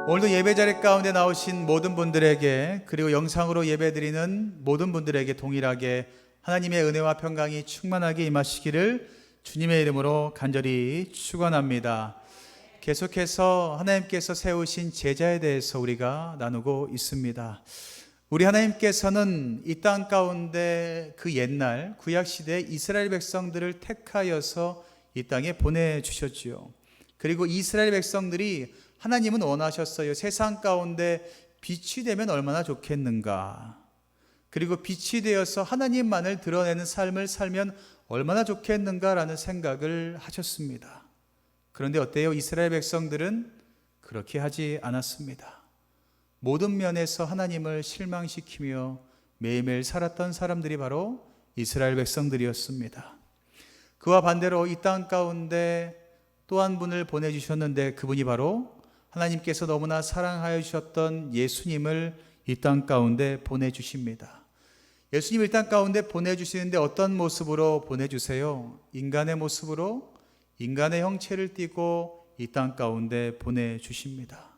오늘도 예배 자리 가운데 나오신 모든 분들에게, 그리고 영상으로 예배드리는 모든 분들에게 동일하게 하나님의 은혜와 평강이 충만하게 임하시기를 주님의 이름으로 간절히 축원합니다. 계속해서 하나님께서 세우신 제자에 대해서 우리가 나누고 있습니다. 우리 하나님께서는 이 땅 가운데 그 옛날 구약시대 이스라엘 백성들을 택하여서 이 땅에 보내주셨지요. 그리고 이스라엘 백성들이 하나님은 원하셨어요. 세상 가운데 빛이 되면 얼마나 좋겠는가. 그리고 빛이 되어서 하나님만을 드러내는 삶을 살면 얼마나 좋겠는가라는 생각을 하셨습니다. 그런데 어때요? 이스라엘 백성들은 그렇게 하지 않았습니다. 모든 면에서 하나님을 실망시키며 매일매일 살았던 사람들이 바로 이스라엘 백성들이었습니다. 그와 반대로 이 땅 가운데 또 한 분을 보내주셨는데 그분이 바로 하나님께서 너무나 사랑하여 주셨던 예수님을 이 땅 가운데 보내주십니다. 예수님을 이 땅 가운데 보내주시는데 어떤 모습으로 보내주세요? 인간의 모습으로, 인간의 형체를 띠고 이 땅 가운데 보내주십니다.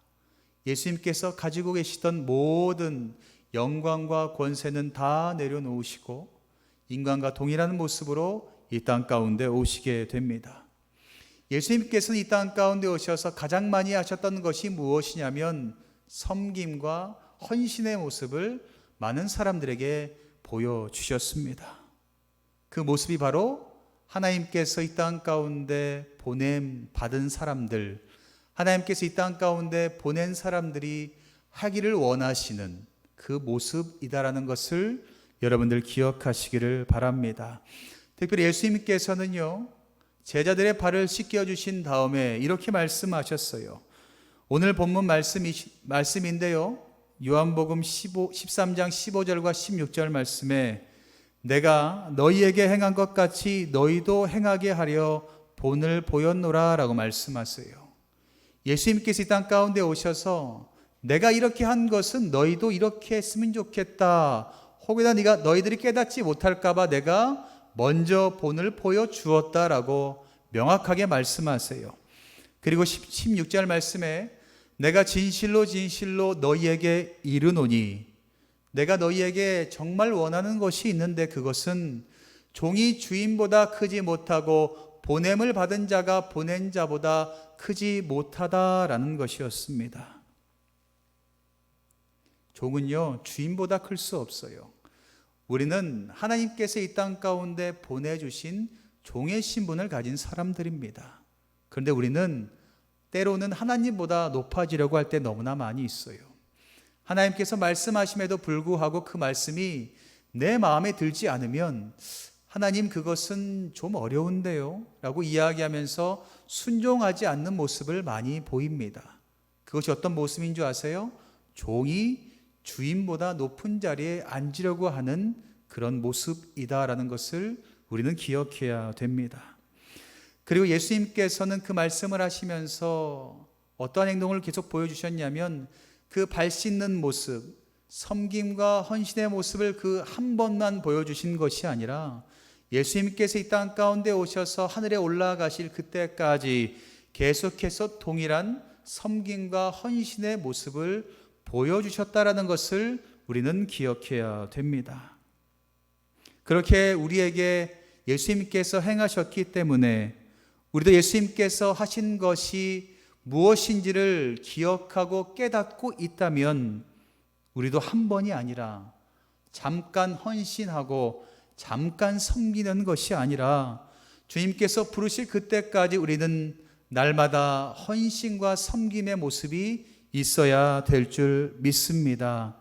예수님께서 가지고 계시던 모든 영광과 권세는 다 내려놓으시고 인간과 동일한 모습으로 이 땅 가운데 오시게 됩니다. 예수님께서는 이 땅 가운데 오셔서 가장 많이 하셨던 것이 무엇이냐면 섬김과 헌신의 모습을 많은 사람들에게 보여주셨습니다. 그 모습이 바로 하나님께서 이 땅 가운데 보냄 받은 사람들, 하나님께서 이 땅 가운데 보낸 사람들이 하기를 원하시는 그 모습이다라는 것을 여러분들 기억하시기를 바랍니다. 특별히 예수님께서는요, 제자들의 발을 씻겨주신 다음에 이렇게 말씀하셨어요. 오늘 본문 말씀인데요, 요한복음 13장 15절과 16절 말씀에 내가 너희에게 행한 것 같이 너희도 행하게 하려 본을 보였노라 라고 말씀하세요. 예수님께서 이 땅 가운데 오셔서 내가 이렇게 한 것은 너희도 이렇게 했으면 좋겠다, 혹여나 너희들이 깨닫지 못할까 봐 내가 먼저 본을 보여주었다라고 명확하게 말씀하세요. 그리고 16절 말씀에 내가 진실로 진실로 너희에게 이르노니, 내가 너희에게 정말 원하는 것이 있는데 그것은 종이 주인보다 크지 못하고 보냄을 받은 자가 보낸 자보다 크지 못하다라는 것이었습니다. 종은요, 주인보다 클 수 없어요. 우리는 하나님께서 이 땅 가운데 보내주신 종의 신분을 가진 사람들입니다. 그런데 우리는 때로는 하나님보다 높아지려고 할 때 너무나 많이 있어요. 하나님께서 말씀하심에도 불구하고 그 말씀이 내 마음에 들지 않으면 하나님 그것은 좀 어려운데요 라고 이야기하면서 순종하지 않는 모습을 많이 보입니다. 그것이 어떤 모습인 줄 아세요? 종이 주인보다 높은 자리에 앉으려고 하는 그런 모습이다라는 것을 우리는 기억해야 됩니다. 그리고 예수님께서는 그 말씀을 하시면서 어떠한 행동을 계속 보여주셨냐면 그 발 씻는 모습, 섬김과 헌신의 모습을 그 한 번만 보여주신 것이 아니라 예수님께서 이 땅 가운데 오셔서 하늘에 올라가실 그때까지 계속해서 동일한 섬김과 헌신의 모습을 보여주셨다라는 것을 우리는 기억해야 됩니다. 그렇게 우리에게 예수님께서 행하셨기 때문에 우리도 예수님께서 하신 것이 무엇인지를 기억하고 깨닫고 있다면 우리도 한 번이 아니라 잠깐 헌신하고 잠깐 섬기는 것이 아니라 주님께서 부르실 그때까지 우리는 날마다 헌신과 섬김의 모습이 있어야 될 줄 믿습니다.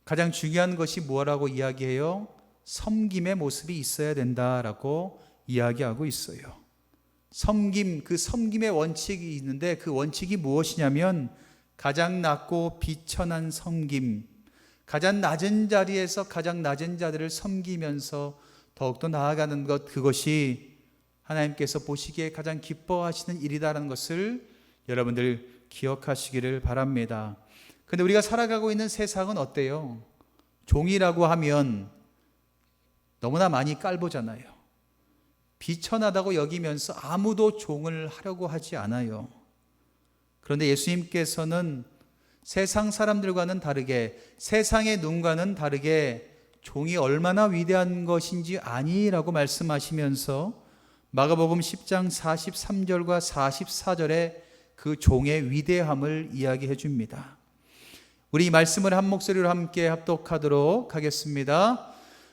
가장 중요한 것이 뭐라고 이야기해요? 섬김의 모습이 있어야 된다라고 이야기하고 있어요. 섬김, 그 섬김의 원칙이 있는데 그 원칙이 무엇이냐면 가장 낮고 비천한 섬김, 가장 낮은 자리에서 가장 낮은 자들을 섬기면서 더욱더 나아가는 것, 그것이 하나님께서 보시기에 가장 기뻐하시는 일이다라는 것을 여러분들 기억하시기를 바랍니다. 그런데 우리가 살아가고 있는 세상은 어때요? 종이라고 하면 너무나 많이 깔보잖아요. 비천하다고 여기면서 아무도 종을 하려고 하지 않아요. 그런데 예수님께서는 세상 사람들과는 다르게, 세상의 눈과는 다르게 종이 얼마나 위대한 것인지 아니라고 말씀하시면서 마가복음 10장 43절과 44절에 그 종의 위대함을 이야기해 줍니다. 우리 이 말씀을 한 목소리로 함께 합독하도록 하겠습니다.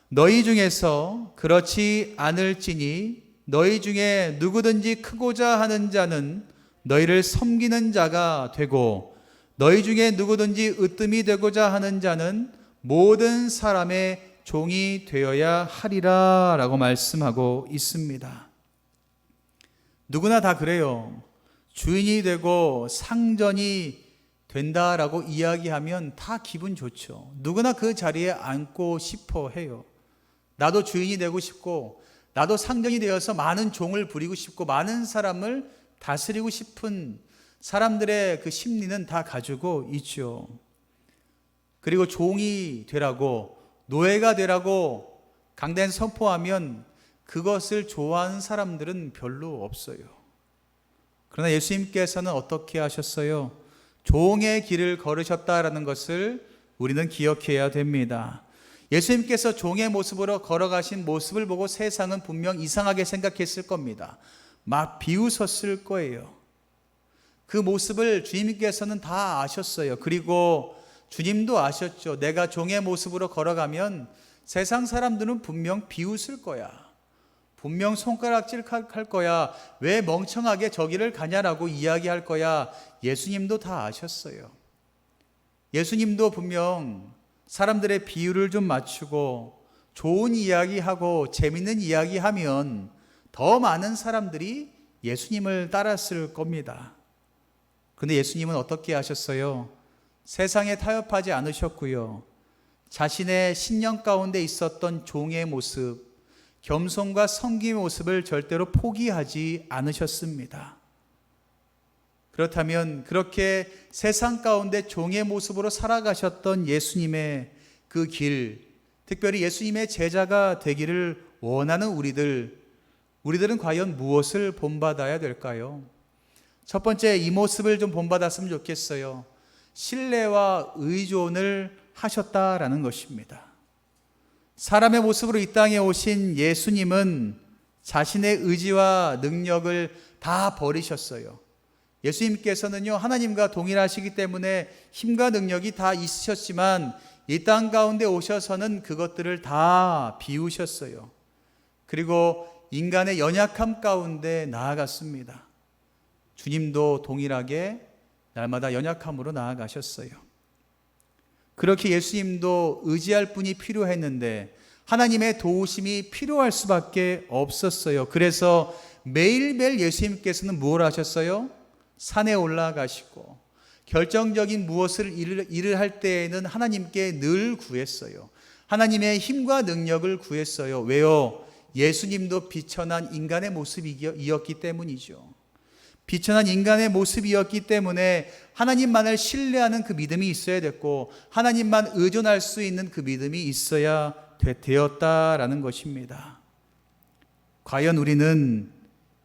너희 중에서 그렇지 않을지니 너희 중에 누구든지 크고자 하는 자는 너희를 섬기는 자가 되고 너희 중에 누구든지 으뜸이 되고자 하는 자는 모든 사람의 종이 되어야 하리라 라고 말씀하고 있습니다. 누구나 다 그래요. 주인이 되고 상전이 된다라고 이야기하면 다 기분 좋죠. 누구나 그 자리에 앉고 싶어 해요. 나도 주인이 되고 싶고 나도 상전이 되어서 많은 종을 부리고 싶고 많은 사람을 다스리고 싶은 사람들의 그 심리는 다 가지고 있죠. 그리고 종이 되라고, 노예가 되라고 강단 선포하면 그것을 좋아하는 사람들은 별로 없어요. 그러나 예수님께서는 어떻게 하셨어요? 종의 길을 걸으셨다라는 것을 우리는 기억해야 됩니다. 예수님께서 종의 모습으로 걸어가신 모습을 보고 세상은 분명 이상하게 생각했을 겁니다. 막 비웃었을 거예요. 그 모습을 주님께서는 다 아셨어요. 그리고 주님도 아셨죠. 내가 종의 모습으로 걸어가면 세상 사람들은 분명 비웃을 거야. 분명 손가락질 할 거야. 왜 멍청하게 저기를 가냐라고 이야기할 거야. 예수님도 다 아셨어요. 예수님도 분명 사람들의 비유를 좀 맞추고 좋은 이야기하고 재밌는 이야기하면 더 많은 사람들이 예수님을 따랐을 겁니다. 그런데 예수님은 어떻게 하셨어요? 세상에 타협하지 않으셨고요. 자신의 신령 가운데 있었던 종의 모습, 겸손과 섬김의 모습을 절대로 포기하지 않으셨습니다. 그렇다면 그렇게 세상 가운데 종의 모습으로 살아가셨던 예수님의 그 길, 특별히 예수님의 제자가 되기를 원하는 우리들은 과연 무엇을 본받아야 될까요? 첫 번째, 이 모습을 좀 본받았으면 좋겠어요. 신뢰와 의존을 하셨다라는 것입니다. 사람의 모습으로 이 땅에 오신 예수님은 자신의 의지와 능력을 다 버리셨어요. 예수님께서는요, 하나님과 동일하시기 때문에 힘과 능력이 다 있으셨지만 이 땅 가운데 오셔서는 그것들을 다 비우셨어요. 그리고 인간의 연약함 가운데 나아갔습니다. 주님도 동일하게 날마다 연약함으로 나아가셨어요. 그렇게 예수님도 의지할 분이 필요했는데 하나님의 도우심이 필요할 수밖에 없었어요. 그래서 매일매일 예수님께서는 무엇을 하셨어요? 산에 올라가시고 결정적인 무엇을 일을 할 때에는 하나님께 늘 구했어요. 하나님의 힘과 능력을 구했어요. 왜요? 예수님도 비천한 인간의 모습이었기 때문이죠. 비천한 인간의 모습이었기 때문에 하나님만을 신뢰하는 그 믿음이 있어야 됐고 하나님만 의존할 수 있는 그 믿음이 있어야 되었다라는 것입니다. 과연 우리는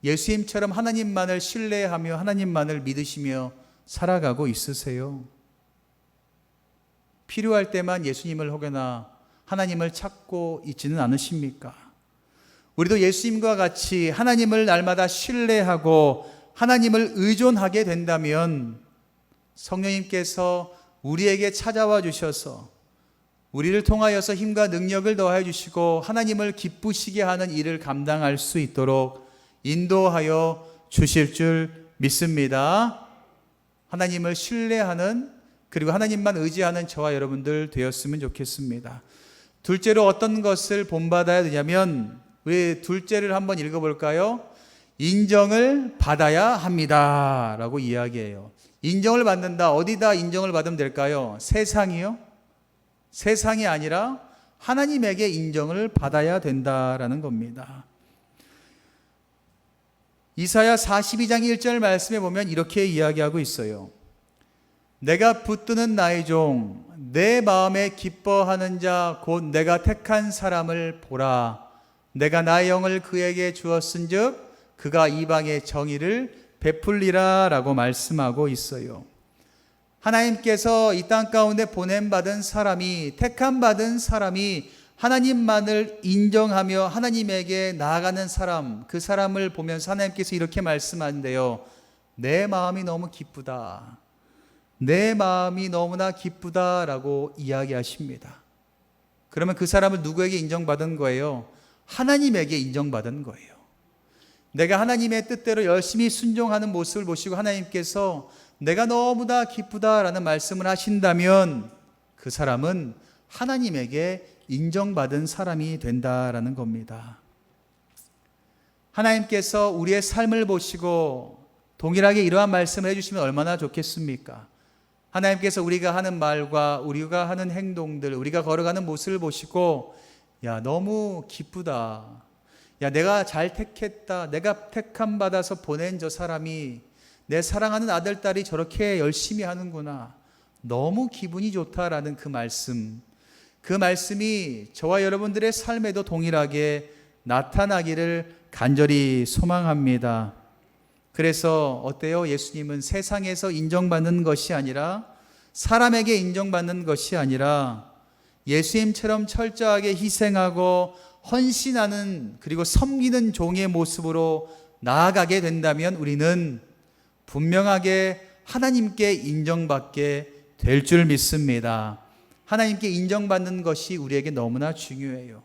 예수님처럼 하나님만을 신뢰하며 하나님만을 믿으시며 살아가고 있으세요? 필요할 때만 예수님을 혹여나 하나님을 찾고 있지는 않으십니까? 우리도 예수님과 같이 하나님을 날마다 신뢰하고 하나님을 의존하게 된다면 성령님께서 우리에게 찾아와 주셔서 우리를 통하여서 힘과 능력을 더하여 주시고 하나님을 기쁘시게 하는 일을 감당할 수 있도록 인도하여 주실 줄 믿습니다. 하나님을 신뢰하는 그리고 하나님만 의지하는 저와 여러분들 되었으면 좋겠습니다. 둘째로 어떤 것을 본받아야 되냐면 우리 둘째를 한번 읽어볼까요? 인정을 받아야 합니다 라고 이야기해요. 인정을 받는다. 어디다 인정을 받으면 될까요? 세상이요? 세상이 아니라 하나님에게 인정을 받아야 된다라는 겁니다. 이사야 42장 1절 말씀에 보면 이렇게 이야기하고 있어요. 내가 붙드는 나의 종, 내 마음에 기뻐하는 자 곧 내가 택한 사람을 보라. 내가 나의 영을 그에게 주었은즉 그가 이방의 정의를 베풀리라 라고 말씀하고 있어요. 하나님께서 이 땅 가운데 보냄받은 사람이, 택함받은 사람이 하나님만을 인정하며 하나님에게 나아가는 사람, 그 사람을 보면서 하나님께서 이렇게 말씀하는데요. 내 마음이 너무 기쁘다. 내 마음이 너무나 기쁘다라고 이야기하십니다. 그러면 그 사람을 누구에게 인정받은 거예요? 하나님에게 인정받은 거예요. 내가 하나님의 뜻대로 열심히 순종하는 모습을 보시고 하나님께서 내가 너무나 기쁘다라는 말씀을 하신다면 그 사람은 하나님에게 인정받은 사람이 된다라는 겁니다. 하나님께서 우리의 삶을 보시고 동일하게 이러한 말씀을 해주시면 얼마나 좋겠습니까? 하나님께서 우리가 하는 말과 우리가 하는 행동들, 우리가 걸어가는 모습을 보시고 야, 너무 기쁘다. 야, 내가 잘 택했다. 내가 택함 받아서 보낸 저 사람이, 내 사랑하는 아들, 딸이 저렇게 열심히 하는구나. 너무 기분이 좋다라는 그 말씀, 그 말씀이 저와 여러분들의 삶에도 동일하게 나타나기를 간절히 소망합니다. 그래서 어때요? 예수님은 세상에서 인정받는 것이 아니라, 사람에게 인정받는 것이 아니라 예수님처럼 철저하게 희생하고 헌신하는, 그리고 섬기는 종의 모습으로 나아가게 된다면 우리는 분명하게 하나님께 인정받게 될 줄 믿습니다. 하나님께 인정받는 것이 우리에게 너무나 중요해요.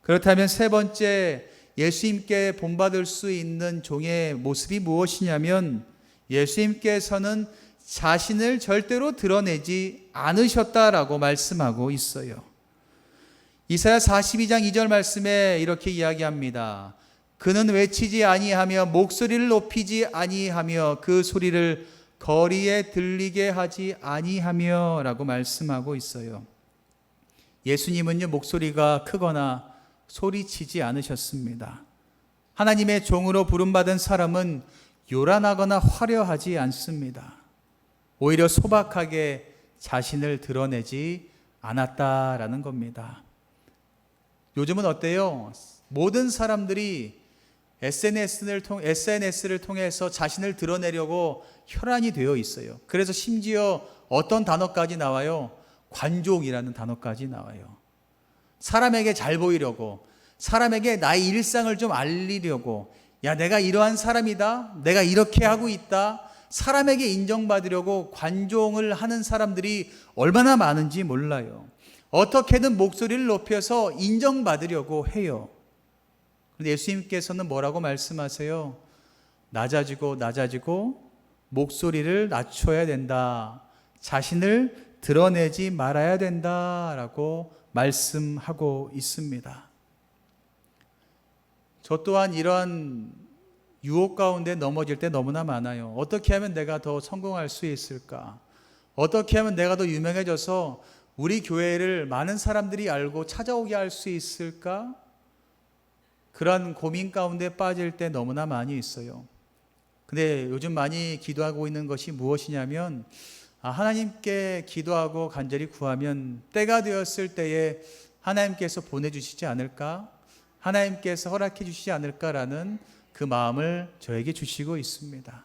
그렇다면 세 번째, 예수님께 본받을 수 있는 종의 모습이 무엇이냐면, 예수님께서는 자신을 절대로 드러내지 않으셨다라고 말씀하고 있어요. 이사야 42장 2절 말씀에 이렇게 이야기합니다. 그는 외치지 아니하며 목소리를 높이지 아니하며 그 소리를 거리에 들리게 하지 아니하며 라고 말씀하고 있어요. 예수님은요, 목소리가 크거나 소리치지 않으셨습니다. 하나님의 종으로 부름받은 사람은 요란하거나 화려하지 않습니다. 오히려 소박하게 자신을 드러내지 않았다라는 겁니다. 요즘은 어때요? 모든 사람들이 SNS를 통해서 자신을 드러내려고 혈안이 되어 있어요. 그래서 심지어 어떤 단어까지 나와요? 관종이라는 단어까지 나와요. 사람에게 잘 보이려고, 사람에게 나의 일상을 좀 알리려고, 야, 내가 이러한 사람이다, 내가 이렇게 하고 있다, 사람에게 인정받으려고 관종을 하는 사람들이 얼마나 많은지 몰라요. 어떻게든 목소리를 높여서 인정받으려고 해요. 그런데 예수님께서는 뭐라고 말씀하세요? 낮아지고 목소리를 낮춰야 된다. 자신을 드러내지 말아야 된다라고 말씀하고 있습니다. 저 또한 이러한 유혹 가운데 넘어질 때 너무나 많아요. 어떻게 하면 내가 더 성공할 수 있을까? 어떻게 하면 내가 더 유명해져서 우리 교회를 많은 사람들이 알고 찾아오게 할 수 있을까? 그런 고민 가운데 빠질 때 너무나 많이 있어요. 근데 요즘 많이 기도하고 있는 것이 무엇이냐면, 하나님께 기도하고 간절히 구하면 때가 되었을 때에 하나님께서 보내주시지 않을까? 하나님께서 허락해 주시지 않을까라는 그 마음을 저에게 주시고 있습니다.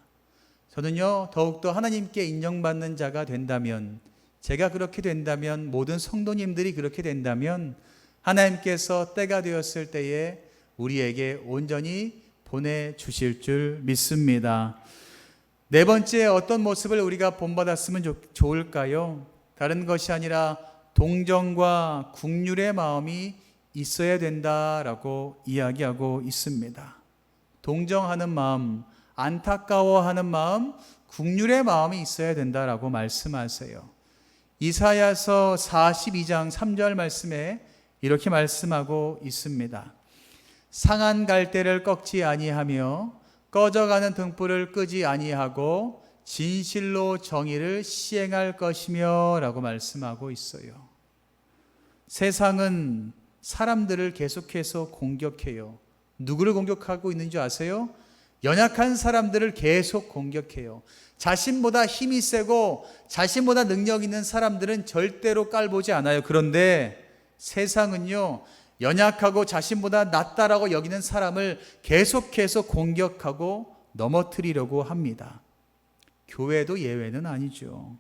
저는요, 더욱더 하나님께 인정받는 자가 된다면, 제가 그렇게 된다면, 모든 성도님들이 그렇게 된다면 하나님께서 때가 되었을 때에 우리에게 온전히 보내주실 줄 믿습니다. 네 번째, 어떤 모습을 우리가 본받았으면 좋을까요? 다른 것이 아니라 동정과 긍휼의 마음이 있어야 된다라고 이야기하고 있습니다. 동정하는 마음, 안타까워하는 마음, 긍휼의 마음이 있어야 된다라고 말씀하세요. 이사야서 42장 3절 말씀에 이렇게 말씀하고 있습니다. 상한 갈대를 꺾지 아니하며 꺼져가는 등불을 끄지 아니하고 진실로 정의를 시행할 것이며 라고 말씀하고 있어요. 세상은 사람들을 계속해서 공격해요. 누구를 공격하고 있는지 아세요? 연약한 사람들을 계속 공격해요. 자신보다 힘이 세고 자신보다 능력 있는 사람들은 절대로 깔보지 않아요. 그런데 세상은요, 연약하고 자신보다 낫다라고 여기는 사람을 계속해서 공격하고 넘어뜨리려고 합니다. 교회도 예외는 아니죠.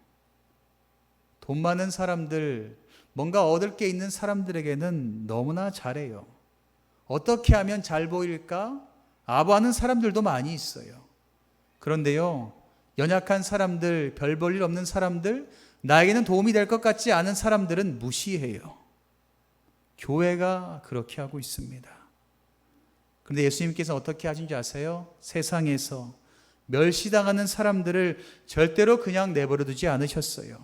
돈 많은 사람들, 뭔가 얻을 게 있는 사람들에게는 너무나 잘해요. 어떻게 하면 잘 보일까? 아부하는 사람들도 많이 있어요. 그런데요, 연약한 사람들, 별 볼 일 없는 사람들, 나에게는 도움이 될 것 같지 않은 사람들은 무시해요. 교회가 그렇게 하고 있습니다. 그런데 예수님께서 어떻게 하신지 아세요? 세상에서 멸시당하는 사람들을 절대로 그냥 내버려 두지 않으셨어요.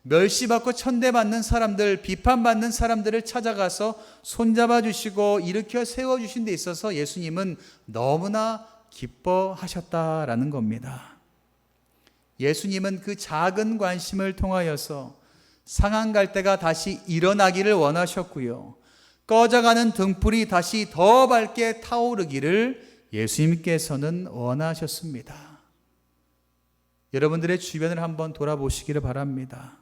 멸시받고 천대받는 사람들, 비판받는 사람들을 찾아가서 손잡아 주시고 일으켜 세워주신 데 있어서 예수님은 너무나 기뻐하셨다라는 겁니다. 예수님은 그 작은 관심을 통하여서 상한 갈대가 다시 일어나기를 원하셨고요. 꺼져가는 등불이 다시 더 밝게 타오르기를 예수님께서는 원하셨습니다. 여러분들의 주변을 한번 돌아보시기를 바랍니다.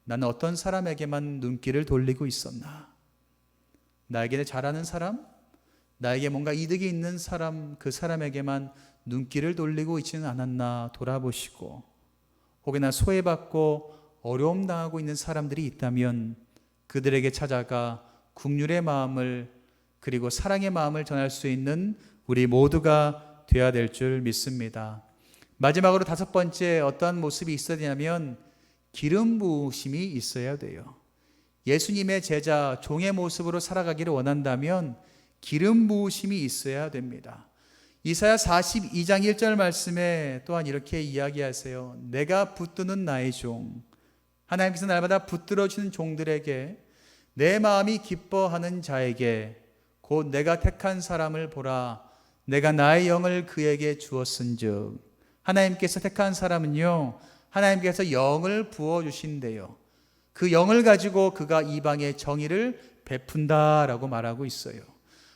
나는 어떤 사람에게만 눈길을 돌리고 있었나? 나에게 잘하는 사람? 나에게 뭔가 이득이 있는 사람, 그 사람에게만 눈길을 돌리고 있지는 않았나 돌아보시고, 혹여나 소외받고 어려움 당하고 있는 사람들이 있다면 그들에게 찾아가 긍휼의 마음을, 그리고 사랑의 마음을 전할 수 있는 우리 모두가 되어야 될 줄 믿습니다. 마지막으로 5번째 어떠한 모습이 있어야 되냐면 기름 부으심이 있어야 돼요. 예수님의 제자, 종의 모습으로 살아가기를 원한다면 기름 부으심이 있어야 됩니다. 이사야 42장 1절 말씀에 또한 이렇게 이야기하세요. 내가 붙드는 나의 종, 하나님께서 날마다 붙들어주는 종들에게, 내 마음이 기뻐하는 자에게 곧 내가 택한 사람을 보라. 내가 나의 영을 그에게 주었은즉. 하나님께서 택한 사람은요, 하나님께서 영을 부어주신대요. 그 영을 가지고 그가 이방의 정의를 베푼다라고 말하고 있어요.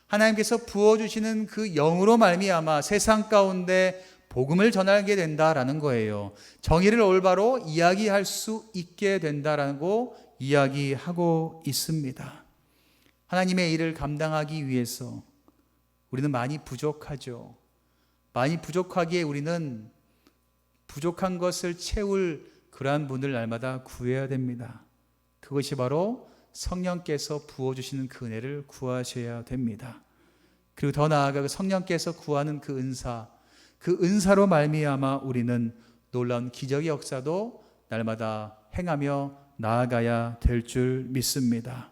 하나님께서 부어주시는 그 영으로 말미암아 세상 가운데 복음을 전하게 된다라는 거예요. 정의를 올바로 이야기할 수 있게 된다라고 이야기하고 있습니다. 하나님의 일을 감당하기 위해서 우리는 많이 부족하죠. 많이 부족하기에 우리는 부족한 것을 채울 그러한 분을 날마다 구해야 됩니다. 그것이 바로 성령께서 부어주시는 그 은혜를 구하셔야 됩니다. 그리고 더 나아가 성령께서 구하는 그 은사로 말미암아 우리는 놀라운 기적의 역사도 날마다 행하며 나아가야 될 줄 믿습니다.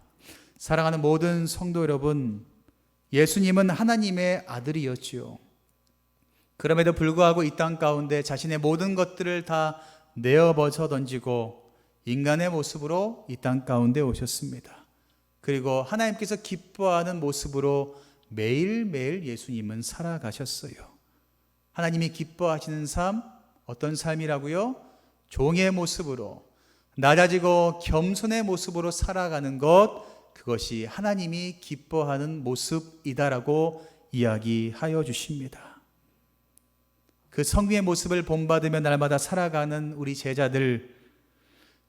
사랑하는 모든 성도 여러분, 예수님은 하나님의 아들이었지요. 그럼에도 불구하고 이 땅 가운데 자신의 모든 것들을 다 내어벗어 던지고 인간의 모습으로 이 땅 가운데 오셨습니다. 그리고 하나님께서 기뻐하는 모습으로 매일매일 예수님은 살아가셨어요. 하나님이 기뻐하시는 삶, 어떤 삶이라고요? 종의 모습으로, 낮아지고 겸손의 모습으로 살아가는 것, 그것이 하나님이 기뻐하는 모습이다라고 이야기하여 주십니다. 그 성령의 모습을 본받으며 날마다 살아가는 우리 제자들,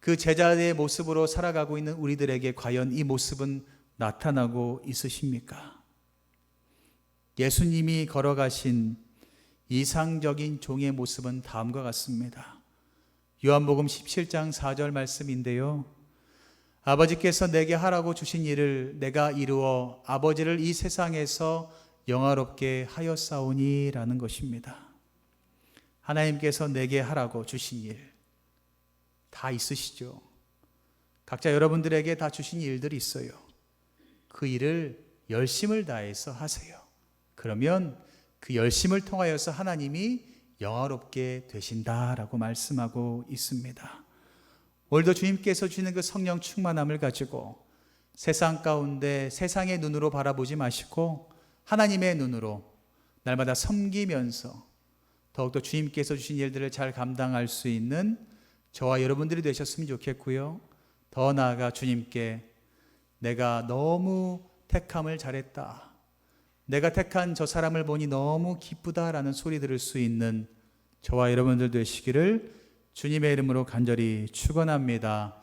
그 제자의 모습으로 살아가고 있는 우리들에게 과연 이 모습은 나타나고 있으십니까? 예수님이 걸어가신 이상적인 종의 모습은 다음과 같습니다. 요한복음 17장 4절 말씀인데요. 아버지께서 내게 하라고 주신 일을 내가 이루어 아버지를 이 세상에서 영화롭게 하였사오니 라는 것입니다. 하나님께서 내게 하라고 주신 일 다 있으시죠. 각자 여러분들에게 다 주신 일들이 있어요. 그 일을 열심을 다해서 하세요. 그러면 그 열심을 통하여서 하나님이 영화롭게 되신다라고 말씀하고 있습니다. 오늘도 주님께서 주시는 그 성령 충만함을 가지고 세상 가운데 세상의 눈으로 바라보지 마시고 하나님의 눈으로 날마다 섬기면서 더욱더 주님께서 주신 일들을 잘 감당할 수 있는 저와 여러분들이 되셨으면 좋겠고요. 더 나아가 주님께 내가 너무 택함을 잘했다. 내가 택한 저 사람을 보니 너무 기쁘다라는 소리 들을 수 있는 저와 여러분들 되시기를 주님의 이름으로 간절히 축원합니다.